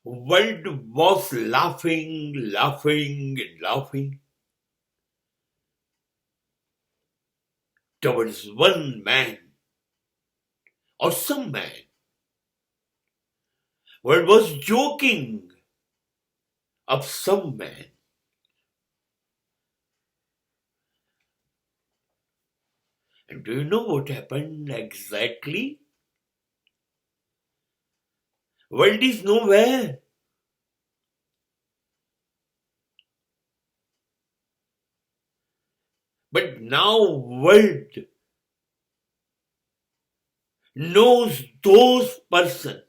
world was laughing, laughing, and laughing towards one man or some man. World was joking of some man. And do you know what happened exactly? World is nowhere. But now world knows those person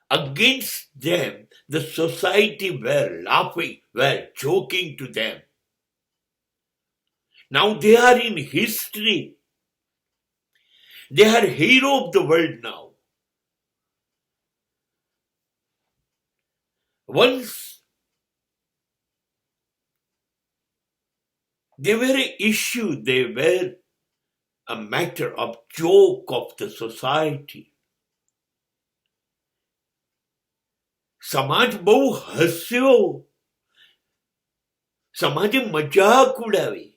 against them. The society were laughing, were joking to them. Now they are in history. They are hero of the world now. Once they were an issue, they were a matter of joke of the society. સમાજ બહુ હસ્યો, સમાજે મજાક ઉડાવી.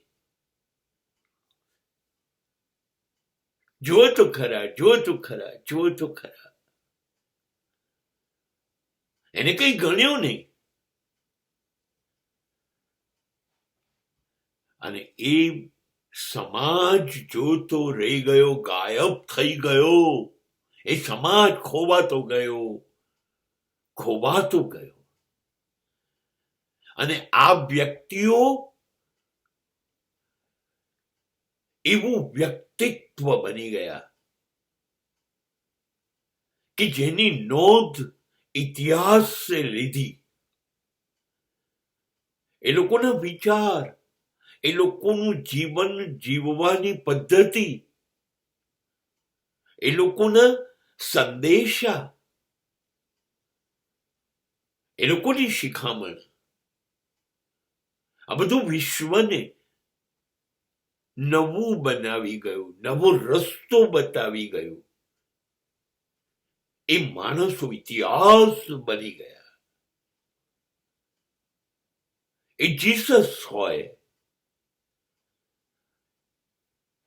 જો તો ખરા, જો તો ખરા, જો તો ખરા. એને કઈ ગણ્યો નહીં. અને એ સમાજ જોતો રહી ગયો, ગાયબ થઈ ગયો. એ સમાજ ખોવાતો ગયો, ખોવાતો ગયો. અને આ વ્યક્તિઓ એવું વ્યક્તિત્વ બની ગયા કે જેની નોંધ ઇતિહાસે લીધી. એ લોકોના વિચાર, એ લોકોનું જીવન જીવવાની પદ્ધતિ, એ લોકોના સંદેશા, એ લોકોની શિખામણ, આ બધું વિશ્વને નવું બનાવી ગયું, નવો રસ્તો બતાવી ગયું. એ માણસો ઇતિહાસ બની ગયા. એ જીસસ હોય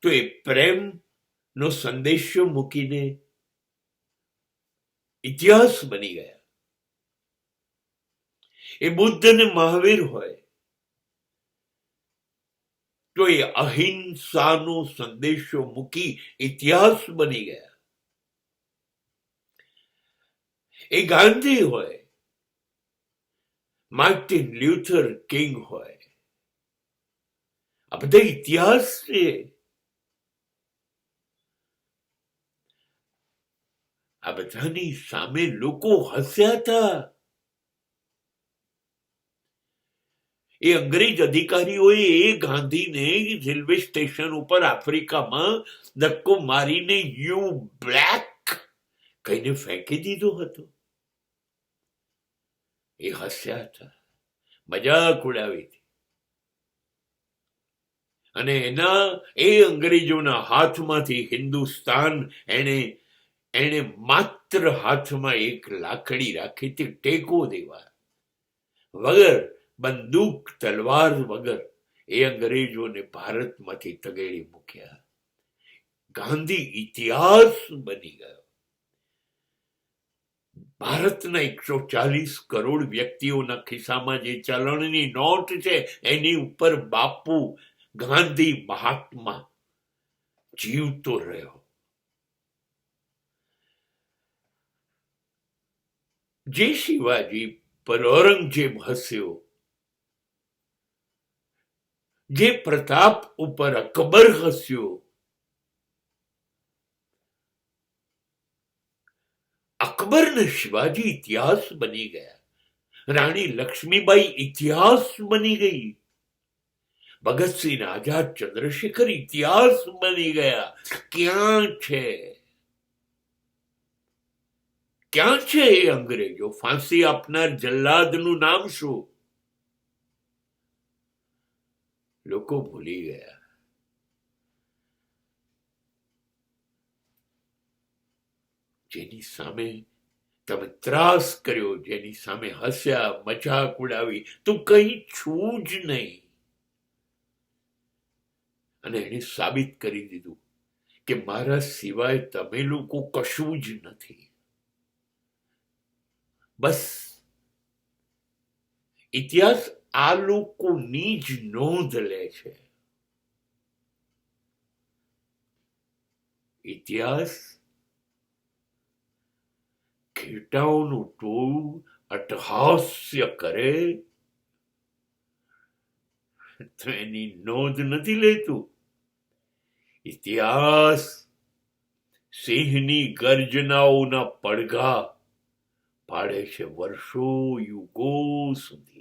તો એ પ્રેમનો સંદેશો મૂકીને ઇતિહાસ બની ગયા. એ બુદ્ધ અને મહાવીર હોય તો એ અહિંસાનો સંદેશો મૂકી ઇતિહાસ બની ગયા. એ ગાંધી હોય, માર્ટિન લ્યુથર કિંગ હોય, આ બધા ઇતિહાસ છે. આ બધાની સામે લોકો હસ્યા હતા. એ અંગ્રેજ અધિકારીઓએ એ ગાંધીને રેલવે સ્ટેશન ઉપર આફ્રિકામાં ધક્કો મારીને યુ બ્લેક કહીને ફેંકી દીધો હતો. એ હસ્યા હતા, મજાક ઉડાવી હતી. અને એના એ અંગ્રેજોના હાથમાંથી હિન્દુસ્તાન એને માત્ર હાથમાં એક લાકડી રાખી હતી, ટેકો દેવા વગર, બંદૂક તલવાર વગર એ અંગ્રેજોને ભારતમાંથી તગેડી મૂક્યા. ગાંધી ઇતિહાસ બની ગયો. ભારતના 140 કરોડ વ્યક્તિઓના ખિસ્સામાં જે ચલણની નોટ છે એની ઉપર બાપુ ગાંધી મહાત્મા જીવતો રહ્યો. જે શિવાજી પર ઔરંગઝેબ હસ્યો, જે પ્રતાપ ઉપર અકબર હસ્યો, અકબર ને શિવાજી ઇતિહાસ બની ગયા. રાણી લક્ષ્મીબાઈ ઇતિહાસ બની ગઈ. ભગતસિંહ, આઝાદ, ચંદ્રશેખર ઇતિહાસ બની ગયા. ક્યાં છે, ક્યાં છે એ અંગ્રેજો? ફાંસી આપનાર જલ્લાદનું નામ શું? લોકો ભૂલી ગયા. જેની સામે તમે ત્રાસ કર્યો, જેની સામે હસ્યા, મજાક ઉડાવી, તું કઈ છું જ નહીં. અને એને સાબિત કરી દીધું કે મારા સિવાય તમે લોકો કશું જ નથી. બસ ઇતિહાસ આ લોકોની જ નોંધ લે છે. ઇતિહાસ ઘેટાઓનું ટોળું અટ્ટહાસ્ય કરે તો એની નોંધ નથી લેતું. ઇતિહાસ સિંહની ગર્જનાઓના પડઘા પાડે છે વર્ષો યુગો સુધી.